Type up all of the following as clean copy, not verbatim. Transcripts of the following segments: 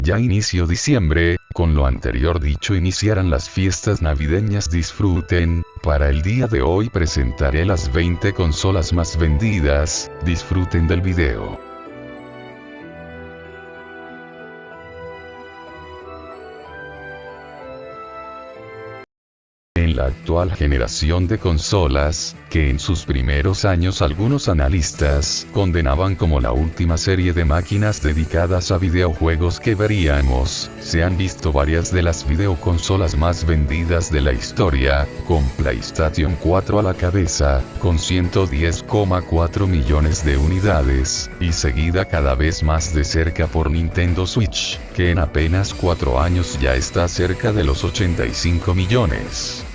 Ya inició diciembre, con lo anterior dicho iniciarán las fiestas navideñas. Disfruten, para el día de hoy presentaré las 20 consolas más vendidas, disfruten del video. En la actual generación de consolas, que en sus primeros años algunos analistas condenaban como la última serie de máquinas dedicadas a videojuegos que veríamos, se han visto varias de las videoconsolas más vendidas de la historia, con PlayStation 4 a la cabeza, con 110,4 millones de unidades, y seguida cada vez más de cerca por Nintendo Switch, que en apenas 4 años ya está cerca de los 85 millones.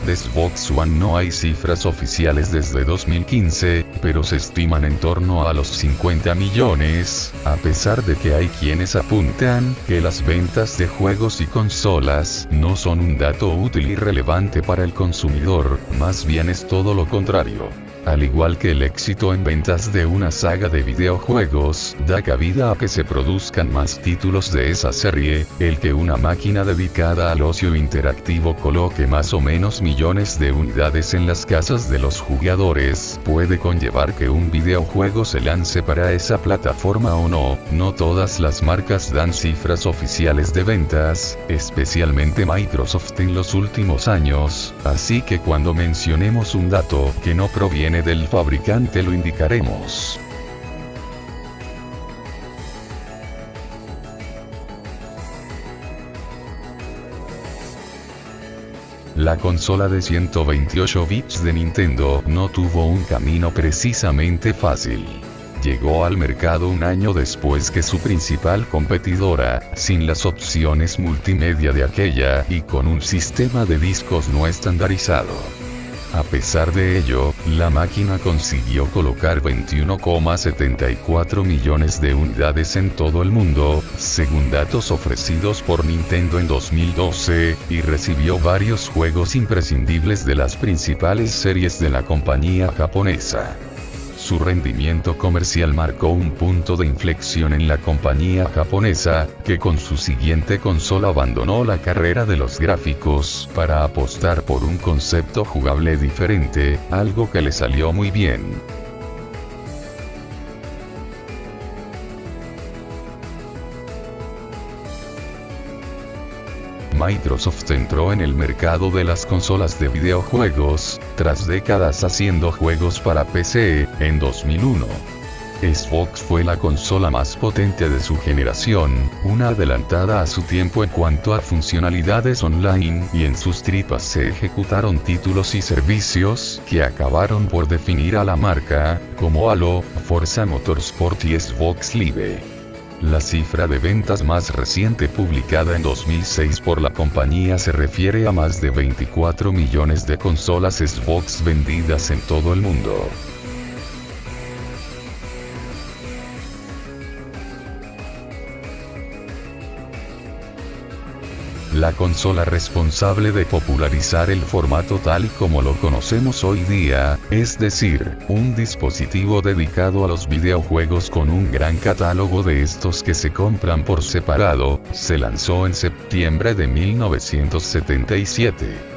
De Xbox One no hay cifras oficiales desde 2015, pero se estiman en torno a los 50 millones, a pesar de que hay quienes apuntan que las ventas de juegos y consolas no son un dato útil y relevante para el consumidor, más bien es todo lo contrario. Al igual que el éxito en ventas de una saga de videojuegos, da cabida a que se produzcan más títulos de esa serie, el que una máquina dedicada al ocio interactivo coloque más o menos millones de unidades en las casas de los jugadores, puede conllevar que un videojuego se lance para esa plataforma o no. No todas las marcas dan cifras oficiales de ventas, especialmente Microsoft en los últimos años, así que cuando mencionemos un dato que no proviene del fabricante lo indicaremos. La consola de 128 bits de Nintendo no tuvo un camino precisamente fácil. Llegó al mercado un año después que su principal competidora, sin las opciones multimedia de aquella y con un sistema de discos no estandarizado. A pesar de ello, la máquina consiguió colocar 21,74 millones de unidades en todo el mundo, según datos ofrecidos por Nintendo en 2012, y recibió varios juegos imprescindibles de las principales series de la compañía japonesa. Su rendimiento comercial marcó un punto de inflexión en la compañía japonesa, que con su siguiente consola abandonó la carrera de los gráficos para apostar por un concepto jugable diferente, algo que le salió muy bien. Microsoft entró en el mercado de las consolas de videojuegos, tras décadas haciendo juegos para PC, en 2001. Xbox fue la consola más potente de su generación, una adelantada a su tiempo en cuanto a funcionalidades online, y en sus tripas se ejecutaron títulos y servicios que acabaron por definir a la marca, como Halo, Forza Motorsport y Xbox Live. La cifra de ventas más reciente publicada en 2006 por la compañía se refiere a más de 24 millones de consolas Xbox vendidas en todo el mundo. La consola responsable de popularizar el formato tal y como lo conocemos hoy día, es decir, un dispositivo dedicado a los videojuegos con un gran catálogo de estos que se compran por separado, se lanzó en septiembre de 1977.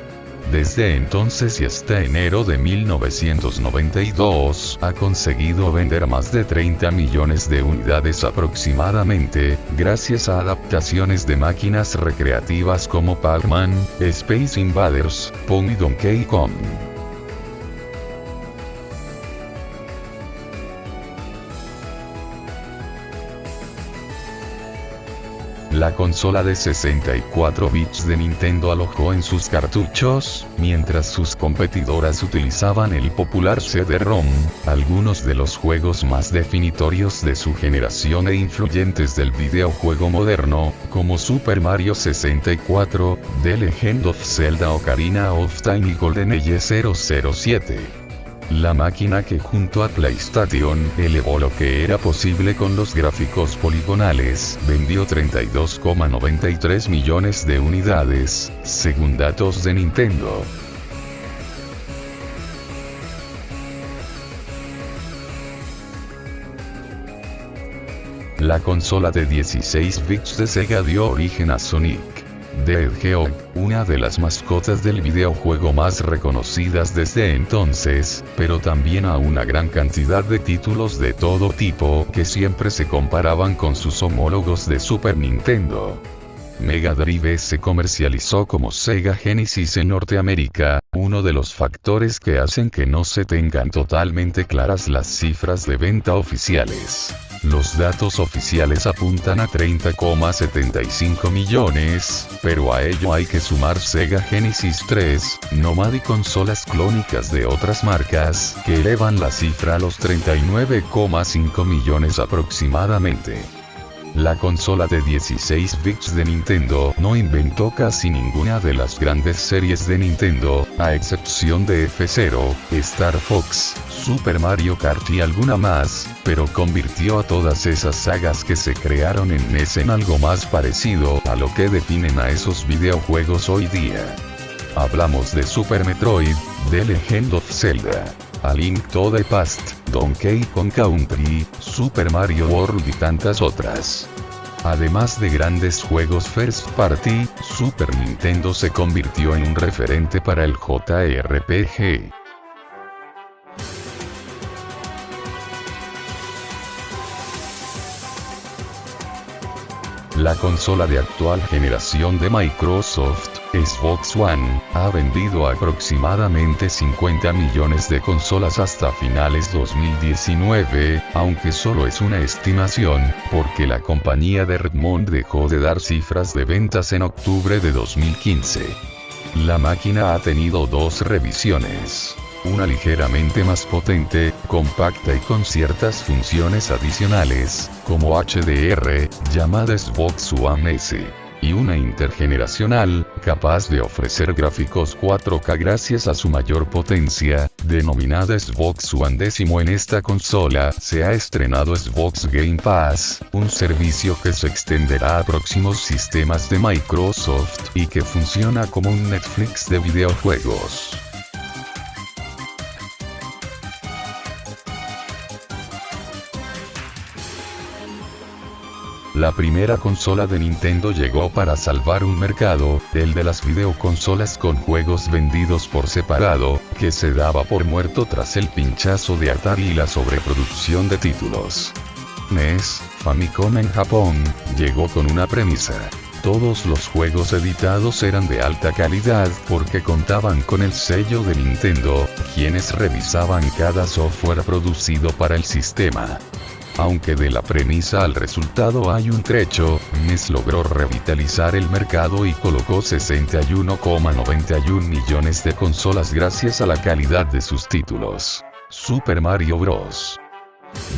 Desde entonces y hasta enero de 1992, ha conseguido vender más de 30 millones de unidades aproximadamente, gracias a adaptaciones de máquinas recreativas como Pac-Man, Space Invaders, Pong y Donkey Kong. La consola de 64 bits de Nintendo alojó en sus cartuchos, mientras sus competidoras utilizaban el popular CD-ROM, algunos de los juegos más definitorios de su generación e influyentes del videojuego moderno, como Super Mario 64, The Legend of Zelda Ocarina of Time y GoldenEye 007. La máquina que junto a PlayStation elevó lo que era posible con los gráficos poligonales, vendió 32,93 millones de unidades, según datos de Nintendo. La consola de 16 bits de Sega dio origen a Sonic the Hedgehog, una de las mascotas del videojuego más reconocidas desde entonces, pero también a una gran cantidad de títulos de todo tipo que siempre se comparaban con sus homólogos de Super Nintendo. Mega Drive se comercializó como Sega Genesis en Norteamérica, uno de los factores que hacen que no se tengan totalmente claras las cifras de venta oficiales. Los datos oficiales apuntan a 30,75 millones, pero a ello hay que sumar Sega Genesis 3, Nomad y consolas clónicas de otras marcas, que elevan la cifra a los 39,5 millones aproximadamente. La consola de 16 bits de Nintendo no inventó casi ninguna de las grandes series de Nintendo, a excepción de F-Zero, Star Fox, Super Mario Kart y alguna más, pero convirtió a todas esas sagas que se crearon en NES en algo más parecido a lo que definen a esos videojuegos hoy día. Hablamos de Super Metroid, The Legend of Zelda, A Link to the Past, Donkey Kong Country, Super Mario World y tantas otras. Además de grandes juegos first party, Super Nintendo se convirtió en un referente para el JRPG. La consola de actual generación de Microsoft, Xbox One, ha vendido aproximadamente 50 millones de consolas hasta finales 2019, aunque solo es una estimación, porque la compañía de Redmond dejó de dar cifras de ventas en octubre de 2015. La máquina ha tenido dos revisiones. Una ligeramente más potente, compacta y con ciertas funciones adicionales, como HDR, llamada Xbox One S. Y una intergeneracional, capaz de ofrecer gráficos 4K gracias a su mayor potencia, denominada Xbox One X. En esta consola se ha estrenado Xbox Game Pass, un servicio que se extenderá a próximos sistemas de Microsoft y que funciona como un Netflix de videojuegos. La primera consola de Nintendo llegó para salvar un mercado, el de las videoconsolas con juegos vendidos por separado, que se daba por muerto tras el pinchazo de Atari y la sobreproducción de títulos. NES, Famicom en Japón, llegó con una premisa. Todos los juegos editados eran de alta calidad porque contaban con el sello de Nintendo, quienes revisaban cada software producido para el sistema. Aunque de la premisa al resultado hay un trecho, NES logró revitalizar el mercado y colocó 61,91 millones de consolas gracias a la calidad de sus títulos. Super Mario Bros.,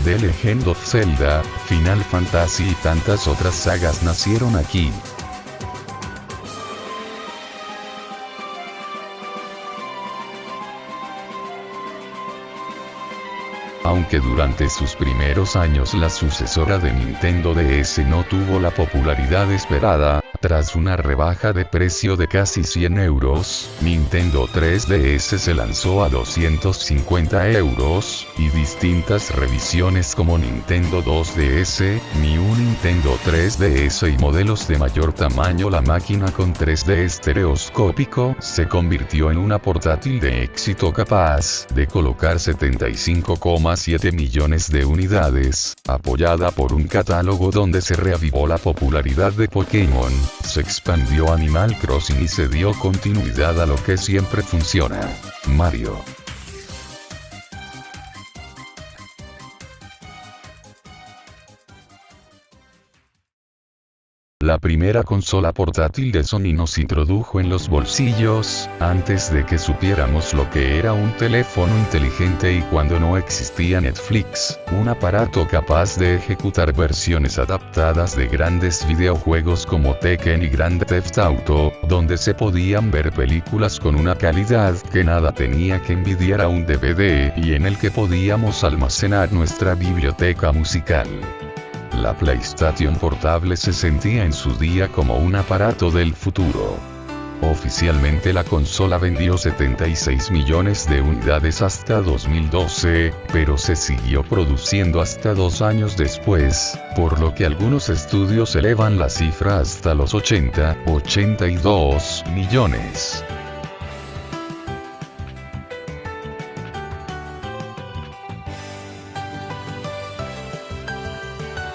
The Legend of Zelda, Final Fantasy y tantas otras sagas nacieron aquí. Aunque durante sus primeros años la sucesora de Nintendo DS no tuvo la popularidad esperada, tras una rebaja de precio de casi 100 euros, Nintendo 3DS se lanzó a 250 euros, y distintas revisiones como Nintendo 2DS, New Nintendo 3DS y modelos de mayor tamaño. La máquina con 3D estereoscópico se convirtió en una portátil de éxito capaz de colocar 75,7 millones de unidades, apoyada por un catálogo donde se reavivó la popularidad de Pokémon, se expandió Animal Crossing y se dio continuidad a lo que siempre funciona: Mario. La primera consola portátil de Sony nos introdujo en los bolsillos, antes de que supiéramos lo que era un teléfono inteligente y cuando no existía Netflix, un aparato capaz de ejecutar versiones adaptadas de grandes videojuegos como Tekken y Grand Theft Auto, donde se podían ver películas con una calidad que nada tenía que envidiar a un DVD y en el que podíamos almacenar nuestra biblioteca musical. La PlayStation Portable se sentía en su día como un aparato del futuro. Oficialmente la consola vendió 76 millones de unidades hasta 2012, pero se siguió produciendo hasta 2 años después, por lo que algunos estudios elevan la cifra hasta los 82 millones.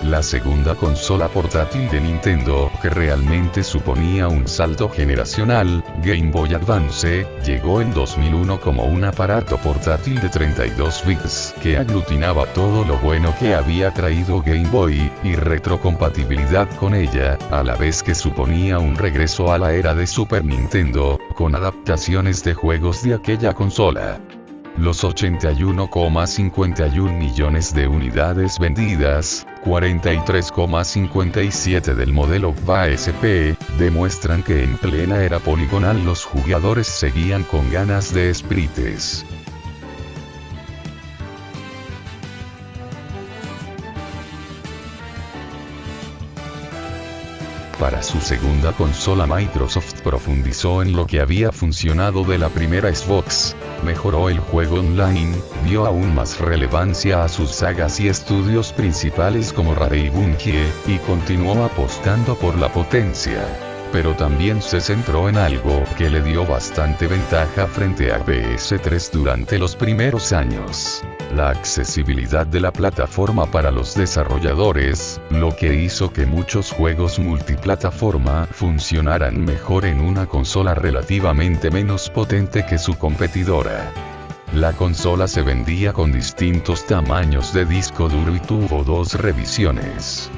La segunda consola portátil de Nintendo, que realmente suponía un salto generacional, Game Boy Advance, llegó en 2001 como un aparato portátil de 32 bits, que aglutinaba todo lo bueno que había traído Game Boy, y retrocompatibilidad con ella, a la vez que suponía un regreso a la era de Super Nintendo, con adaptaciones de juegos de aquella consola. Los 81,51 millones de unidades vendidas, 43,57 del modelo VASP, demuestran que en plena era poligonal los jugadores seguían con ganas de sprites. Para su segunda consola, Microsoft profundizó en lo que había funcionado de la primera Xbox, mejoró el juego online, dio aún más relevancia a sus sagas y estudios principales como Rare y Bungie, y continuó apostando por la potencia. Pero también se centró en algo que le dio bastante ventaja frente a PS3 durante los primeros años: la accesibilidad de la plataforma para los desarrolladores, lo que hizo que muchos juegos multiplataforma funcionaran mejor en una consola relativamente menos potente que su competidora. La consola se vendía con distintos tamaños de disco duro y tuvo 2 revisiones.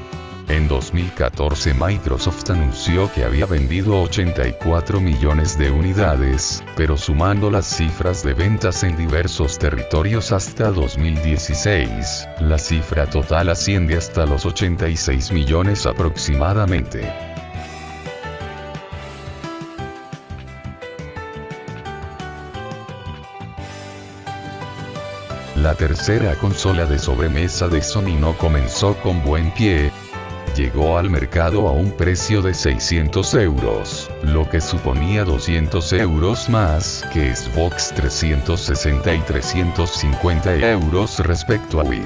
En 2014 Microsoft anunció que había vendido 84 millones de unidades, pero sumando las cifras de ventas en diversos territorios hasta 2016, la cifra total asciende hasta los 86 millones aproximadamente. La tercera consola de sobremesa de Sony no comenzó con buen pie. Llegó al mercado a un precio de 600 euros, lo que suponía 200 euros más que Xbox 360 y 350 euros respecto a Wii.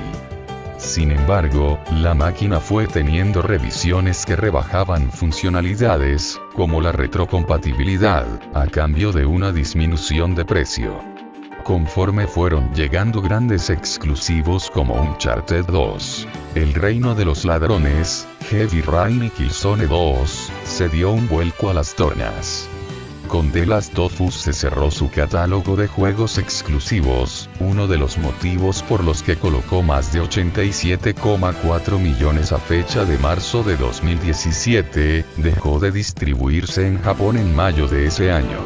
Sin embargo, la máquina fue teniendo revisiones que rebajaban funcionalidades, como la retrocompatibilidad, a cambio de una disminución de precio. Conforme fueron llegando grandes exclusivos como Uncharted 2, El Reino de los Ladrones, Heavy Rain y Killzone 2, se dio un vuelco a las tornas. Con The Last of Us se cerró su catálogo de juegos exclusivos, uno de los motivos por los que colocó más de 87,4 millones a fecha de marzo de 2017, dejó de distribuirse en Japón en mayo de ese año.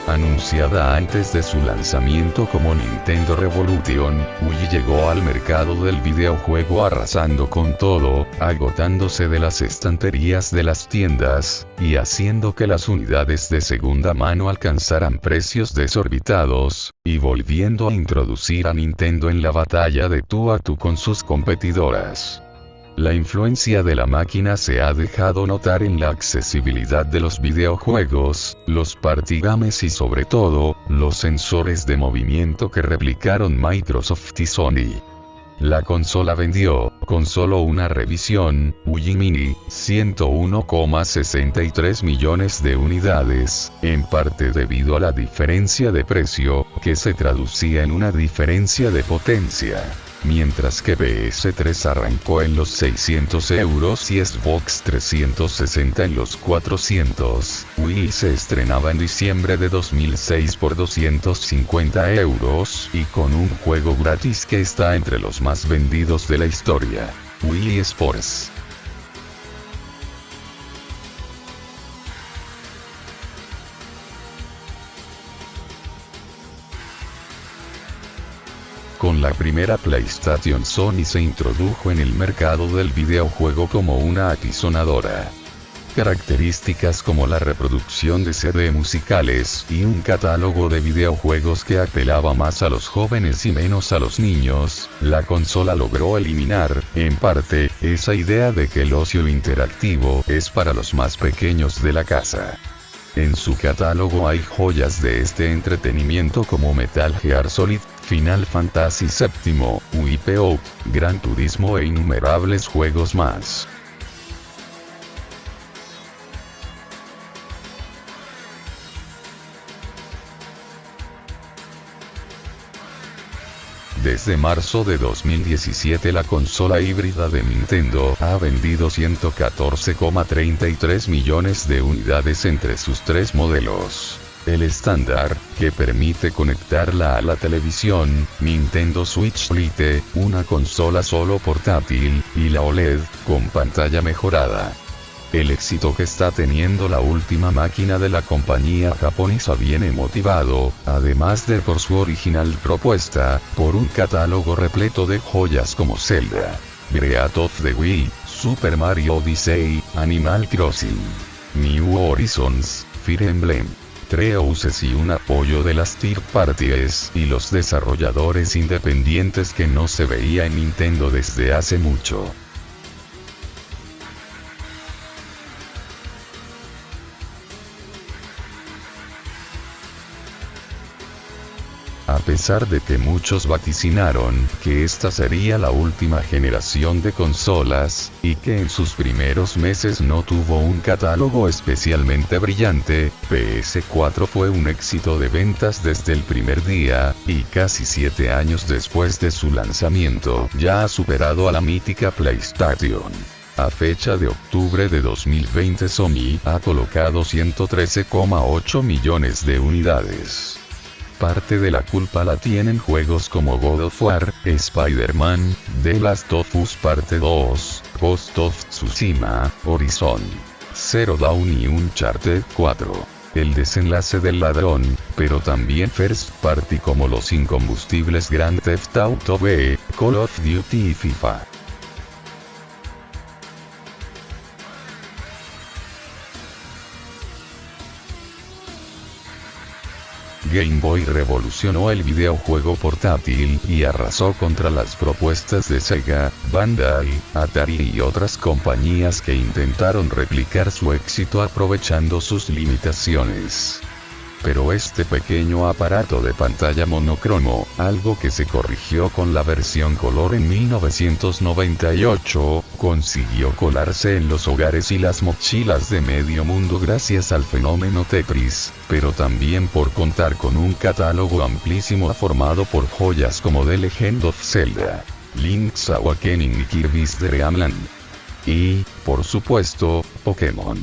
Anunciada antes de su lanzamiento como Nintendo Revolution, Wii llegó al mercado del videojuego arrasando con todo, agotándose de las estanterías de las tiendas, y haciendo que las unidades de segunda mano alcanzaran precios desorbitados, y volviendo a introducir a Nintendo en la batalla de tú a tú con sus competidoras. La influencia de la máquina se ha dejado notar en la accesibilidad de los videojuegos, los party games y sobre todo, los sensores de movimiento que replicaron Microsoft y Sony. La consola vendió, con solo una revisión, Wii Mini, 101,63 millones de unidades, en parte debido a la diferencia de precio, que se traducía en una diferencia de potencia. Mientras que PS3 arrancó en los 600 euros y Xbox 360 en los 400, Wii se estrenaba en diciembre de 2006 por 250 euros y con un juego gratis que está entre los más vendidos de la historia: Wii Sports. Con la primera PlayStation, Sony se introdujo en el mercado del videojuego como una apisonadora. Características como la reproducción de CD musicales y un catálogo de videojuegos que apelaba más a los jóvenes y menos a los niños, la consola logró eliminar, en parte, esa idea de que el ocio interactivo es para los más pequeños de la casa. En su catálogo hay joyas de este entretenimiento como Metal Gear Solid, Final Fantasy VII, Wipeout, Gran Turismo e innumerables juegos más. Desde marzo de 2017 la consola híbrida de Nintendo ha vendido 114,33 millones de unidades entre sus tres modelos. El estándar, que permite conectarla a la televisión, Nintendo Switch Lite, una consola solo portátil, y la OLED, con pantalla mejorada. El éxito que está teniendo la última máquina de la compañía japonesa viene motivado, además de por su original propuesta, por un catálogo repleto de joyas como Zelda, Breath of the Wild, Super Mario Odyssey, Animal Crossing, New Horizons, Fire Emblem, Treehouse y un apoyo de las third parties y los desarrolladores independientes que no se veía en Nintendo desde hace mucho. A pesar de que muchos vaticinaron que esta sería la última generación de consolas, y que en sus primeros meses no tuvo un catálogo especialmente brillante, PS4 fue un éxito de ventas desde el primer día, y casi 7 años después de su lanzamiento, ya ha superado a la mítica PlayStation. A fecha de octubre de 2020 Sony ha colocado 113,8 millones de unidades. Parte de la culpa la tienen juegos como God of War, Spider-Man, The Last of Us Parte 2, Ghost of Tsushima, Horizon Zero Dawn y Uncharted 4. El desenlace del ladrón, pero también first party como los incombustibles Grand Theft Auto V, Call of Duty y FIFA. Game Boy revolucionó el videojuego portátil y arrasó contra las propuestas de Sega, Bandai, Atari y otras compañías que intentaron replicar su éxito aprovechando sus limitaciones. Pero este pequeño aparato de pantalla monocromo, algo que se corrigió con la versión color en 1998, consiguió colarse en los hogares y las mochilas de medio mundo gracias al fenómeno Tetris, pero también por contar con un catálogo amplísimo formado por joyas como The Legend of Zelda, Link's Awakening y Kirby's Dream Land. Y, por supuesto, Pokémon.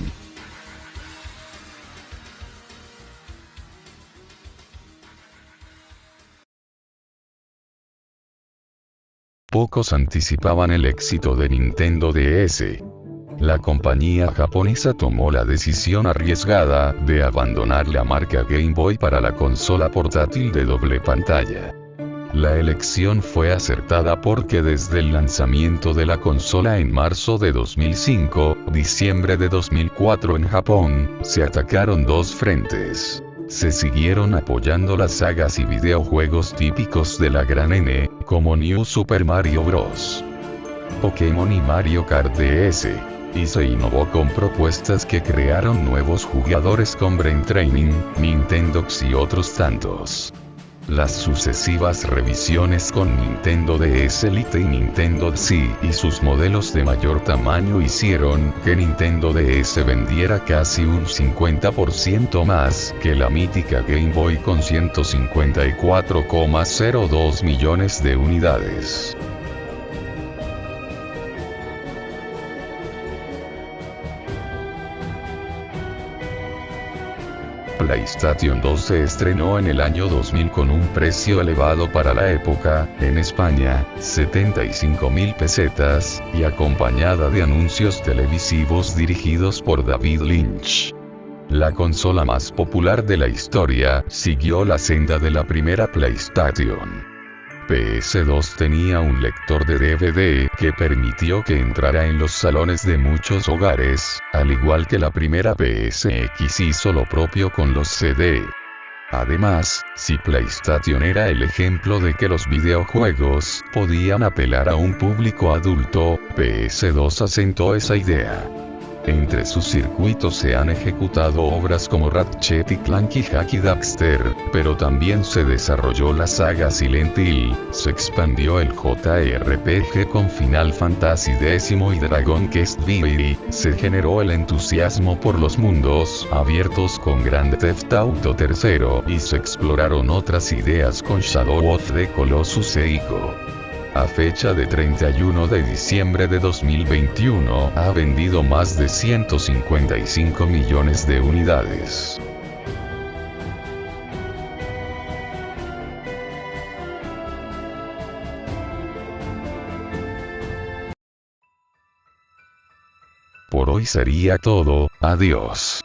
Pocos anticipaban el éxito de Nintendo DS. La compañía japonesa tomó la decisión arriesgada de abandonar la marca Game Boy para la consola portátil de doble pantalla. La elección fue acertada porque desde el lanzamiento de la consola en marzo de 2005, diciembre de 2004 en Japón, se atacaron dos frentes. Se siguieron apoyando las sagas y videojuegos típicos de la gran N, como New Super Mario Bros., Pokémon y Mario Kart DS, y se innovó con propuestas que crearon nuevos jugadores con Brain Training, Nintendox y otros tantos. Las sucesivas revisiones con Nintendo DS Lite y Nintendo DSi y sus modelos de mayor tamaño hicieron que Nintendo DS vendiera casi un 50% más que la mítica Game Boy con 154,02 millones de unidades. PlayStation 2 se estrenó en el año 2000 con un precio elevado para la época, en España, 75.000 pesetas, y acompañada de anuncios televisivos dirigidos por David Lynch. La consola más popular de la historia siguió la senda de la primera PlayStation. PS2 tenía un lector de DVD que permitió que entrara en los salones de muchos hogares, al igual que la primera PSX hizo lo propio con los CD. Además, si PlayStation era el ejemplo de que los videojuegos podían apelar a un público adulto, PS2 asentó esa idea. Entre sus circuitos se han ejecutado obras como Ratchet y Clank y Jak y Daxter, pero también se desarrolló la saga Silent Hill, se expandió el JRPG con Final Fantasy X y Dragon Quest V, se generó el entusiasmo por los mundos abiertos con Grand Theft Auto III y se exploraron otras ideas con Shadow of the Colossus e Ico. A fecha de 31 de diciembre de 2021, ha vendido más de 155 millones de unidades. Por hoy sería todo, adiós.